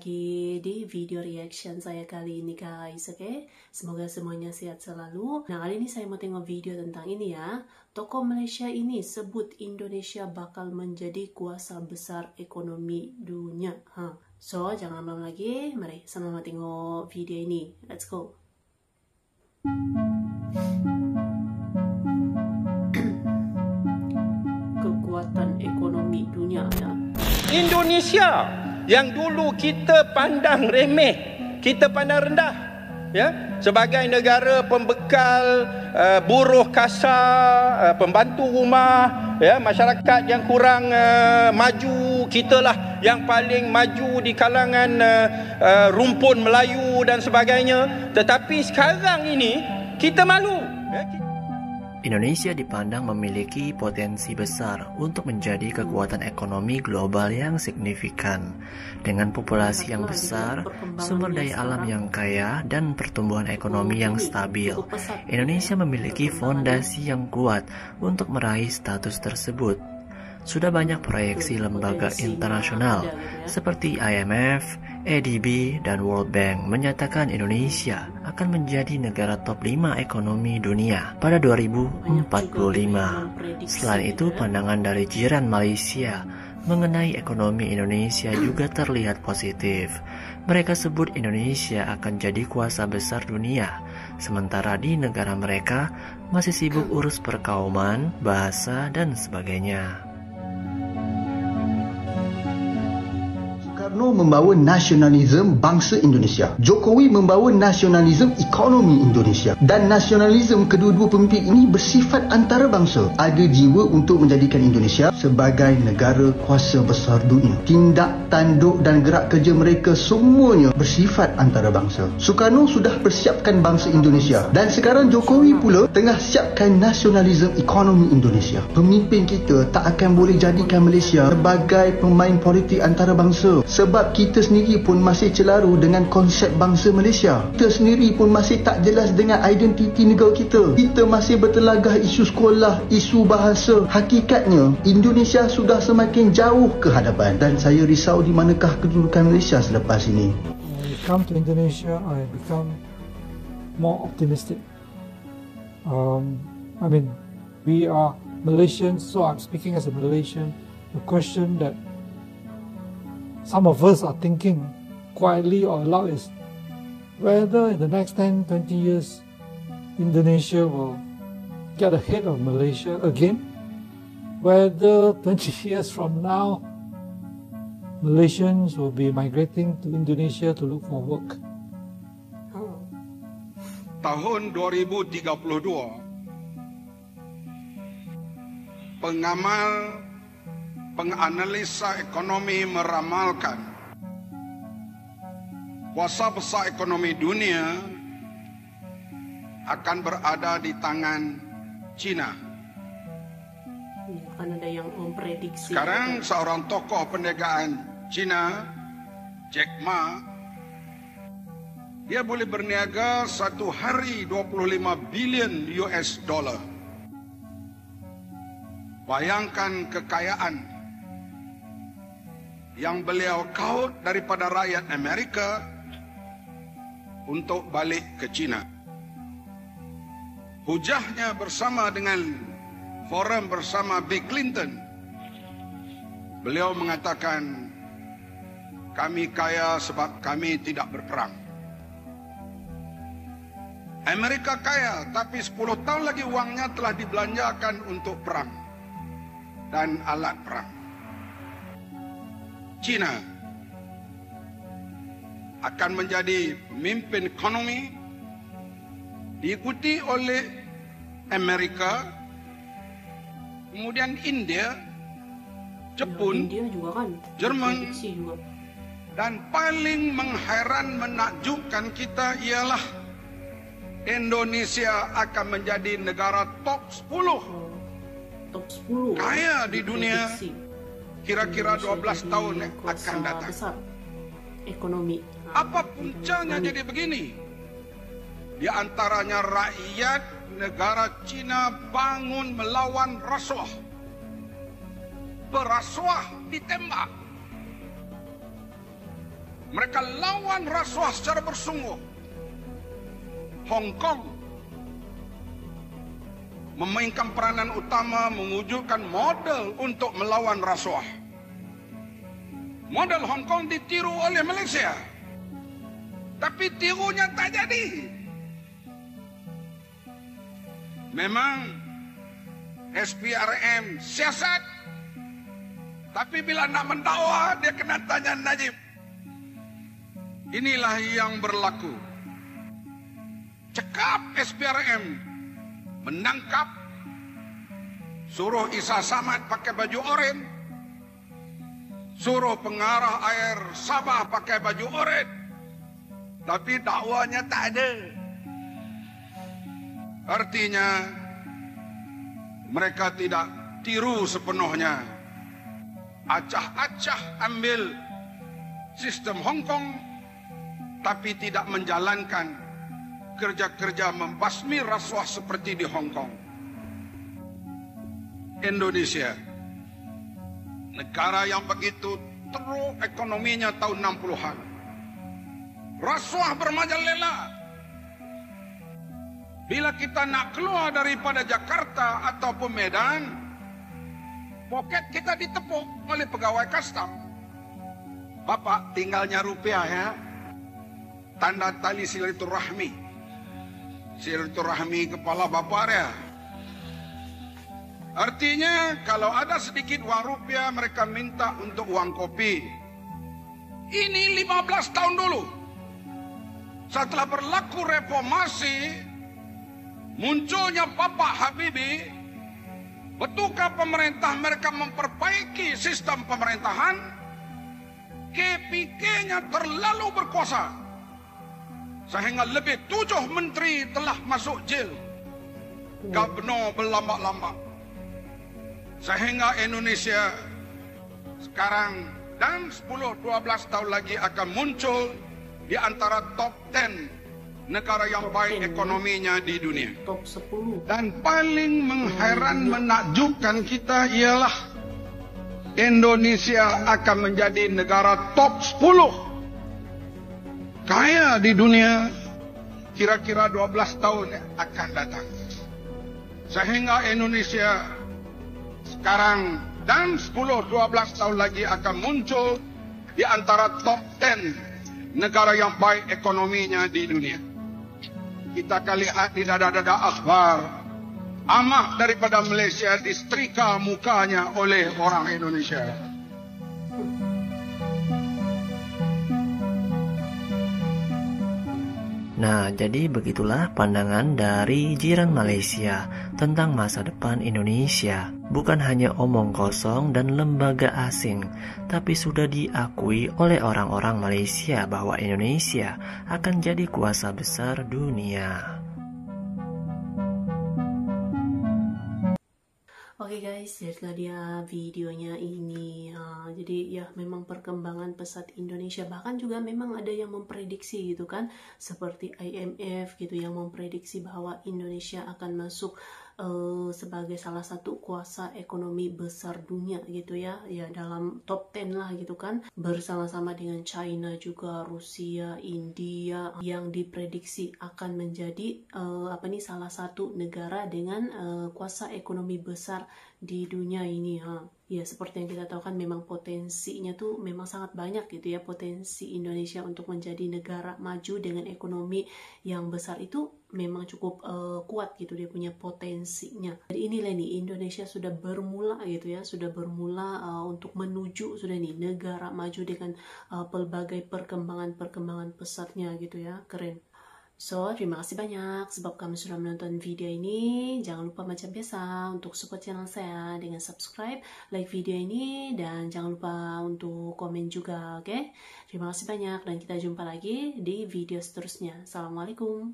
lagi di video reaction saya kali ini guys, oke? Semoga semuanya sehat selalu. Nah, kali ini saya mau tengok video tentang ini ya. Tokoh Malaysia ini sebut Indonesia bakal menjadi kuasa besar ekonomi dunia. So, jangan lama lagi, mari sama-sama tengok video ini. Let's go. Kekuatan ekonomi dunia ya. Indonesia yang dulu kita pandang remeh, kita pandang rendah, ya, sebagai negara pembekal buruh kasar, pembantu rumah, ya, masyarakat yang kurang maju, kitalah yang paling maju di kalangan rumpun Melayu dan sebagainya. Tetapi sekarang ini kita malu, ya. Indonesia dipandang memiliki potensi besar untuk menjadi kekuatan ekonomi global yang signifikan. Dengan populasi yang besar, sumber daya alam yang kaya, dan pertumbuhan ekonomi yang stabil, Indonesia memiliki fondasi yang kuat untuk meraih status tersebut. Sudah banyak proyeksi lembaga internasional seperti IMF, ADB, dan World Bank menyatakan Indonesia akan menjadi negara top 5 ekonomi dunia pada 2045. Selain itu, pandangan dari jiran Malaysia mengenai ekonomi Indonesia juga terlihat positif. Mereka sebut Indonesia akan jadi kuasa besar dunia, sementara di negara mereka masih sibuk urus perkauman, bahasa, dan sebagainya. Soekarno membawa nasionalisme bangsa Indonesia. Jokowi membawa nasionalisme ekonomi Indonesia. Dan nasionalisme kedua-dua pemimpin ini bersifat antarabangsa. Ada jiwa untuk menjadikan Indonesia sebagai negara kuasa besar dunia. Tindak tanduk dan gerak kerja mereka semuanya bersifat antarabangsa. Soekarno sudah persiapkan bangsa Indonesia. Dan sekarang Jokowi pula tengah siapkan nasionalisme ekonomi Indonesia. Pemimpin kita tak akan boleh jadikan Malaysia sebagai pemain politik antarabangsa. Sebab kita sendiri pun masih celaru dengan konsep bangsa Malaysia. Kita sendiri pun masih tak jelas dengan identiti negara kita. Kita masih bertelagah isu sekolah, isu bahasa. Hakikatnya, Indonesia sudah semakin jauh ke hadapan. Dan saya risau di manakah kedudukan Malaysia selepas ini. When I come to Indonesia, I become more optimistic. We are Malaysians, so I'm speaking as a Malaysian. The question that some of us are thinking quietly or aloud is whether in the next 10-20 years Indonesia will get ahead of Malaysia again, whether 20 years from now Malaysians will be migrating to Indonesia to look for work. Tahun 2032, penganalisa ekonomi meramalkan kuasa besar ekonomi dunia akan berada di tangan China. Akan ada yang memprediksi. Sekarang seorang tokoh perniagaan China, Jack Ma, dia boleh berniaga satu hari 25 bilion US dollar. Bayangkan kekayaan yang beliau kaut daripada rakyat Amerika untuk balik ke China. Hujahnya bersama dengan forum bersama Bill Clinton. Beliau mengatakan, kami kaya sebab kami tidak berperang. Amerika kaya, tapi 10 tahun lagi uangnya telah dibelanjakan untuk perang dan alat perang. China akan menjadi pemimpin ekonomi, diikuti oleh Amerika, kemudian India, Jepun, Jerman, dan paling mengheran menakjubkan kita ialah Indonesia akan menjadi negara top 10 kaya di dunia kira-kira 12 tahun yang akan datang. Ekonomi. Apa puncanya jadi begini? Di antaranya rakyat negara China bangun melawan rasuah. Berasuah ditembak. Mereka lawan rasuah secara bersungguh. Hong Kong memainkan peranan utama mewujudkan model untuk melawan rasuah. Model Hong Kong ditiru oleh Malaysia, tapi tirunya tak jadi. Memang SPRM siasat, tapi bila nak mendakwa dia kena tanya Najib. Inilah yang berlaku. Cekap SPRM menangkap, suruh Isa Samad pakai baju oranye, suruh pengarah air Sabah pakai baju oranye, tapi dakwanya tak ada. Artinya mereka tidak tiru sepenuhnya. Acah-acah ambil sistem Hong Kong, tapi tidak menjalankan kerja-kerja membasmi rasuah seperti di Hong Kong. Indonesia, negara yang begitu teruk ekonominya tahun 60-an. Rasuah bermajalela. Bila kita nak keluar daripada Jakarta ataupun Medan, poket kita ditepuk oleh pegawai kastam. Bapak tinggalnya rupiah ya. Tanda tali silaturahmi. Silaturahmi kepala bapak ya. Artinya kalau ada sedikit uang rupiah mereka minta untuk uang kopi. Ini 15 tahun dulu. Setelah berlaku reformasi, munculnya Bapak Habibie, betulkah pemerintah mereka memperbaiki sistem pemerintahan? KPK-nya terlalu berkuasa, sehingga lebih 7 menteri telah masuk jail. Gubernur berlambak-lambak. Sehingga Indonesia sekarang dan 10-12 tahun lagi akan muncul di antara top 10 negara yang baik ekonominya di dunia. Top 10. Dan paling mengheran menakjubkan kita ialah Indonesia akan menjadi negara top 10 kaya di dunia kira-kira 12 tahun akan datang. Sehingga Indonesia sekarang dan 10-12 tahun lagi akan muncul di antara top 10 negara yang baik ekonominya di dunia. Kita akan lihat di dada-dada akhbar, amak daripada Malaysia disetrika mukanya oleh orang Indonesia. Nah, jadi begitulah pandangan dari jiran Malaysia tentang masa depan Indonesia. Bukan hanya omong kosong dan lembaga asing, tapi sudah diakui oleh orang-orang Malaysia bahwa Indonesia akan jadi kuasa besar dunia. Oke guys, jadilah dia videonya ini. Jadi ya memang perkembangan pesat Indonesia, bahkan juga memang ada yang memprediksi gitu kan, seperti IMF gitu yang memprediksi bahwa Indonesia akan masuk sebagai salah satu kuasa ekonomi besar dunia gitu ya, ya dalam top 10 lah gitu kan, bersama-sama dengan China juga, Rusia, India yang diprediksi akan menjadi salah satu negara dengan kuasa ekonomi besar di dunia ini. Ya seperti yang kita tahu kan memang potensinya tuh memang sangat banyak gitu ya, potensi Indonesia untuk menjadi negara maju dengan ekonomi yang besar itu memang cukup kuat gitu, dia punya potensinya. Jadi inilah nih Indonesia sudah bermula gitu ya, sudah bermula untuk menuju sudah nih negara maju dengan pelbagai perkembangan pesatnya gitu ya, keren. So, terima kasih banyak sebab kamu sudah menonton video ini. Jangan lupa macam biasa untuk support channel saya dengan subscribe, like video ini, dan jangan lupa untuk komen juga, oke? Terima kasih banyak dan kita jumpa lagi di video seterusnya. Assalamualaikum.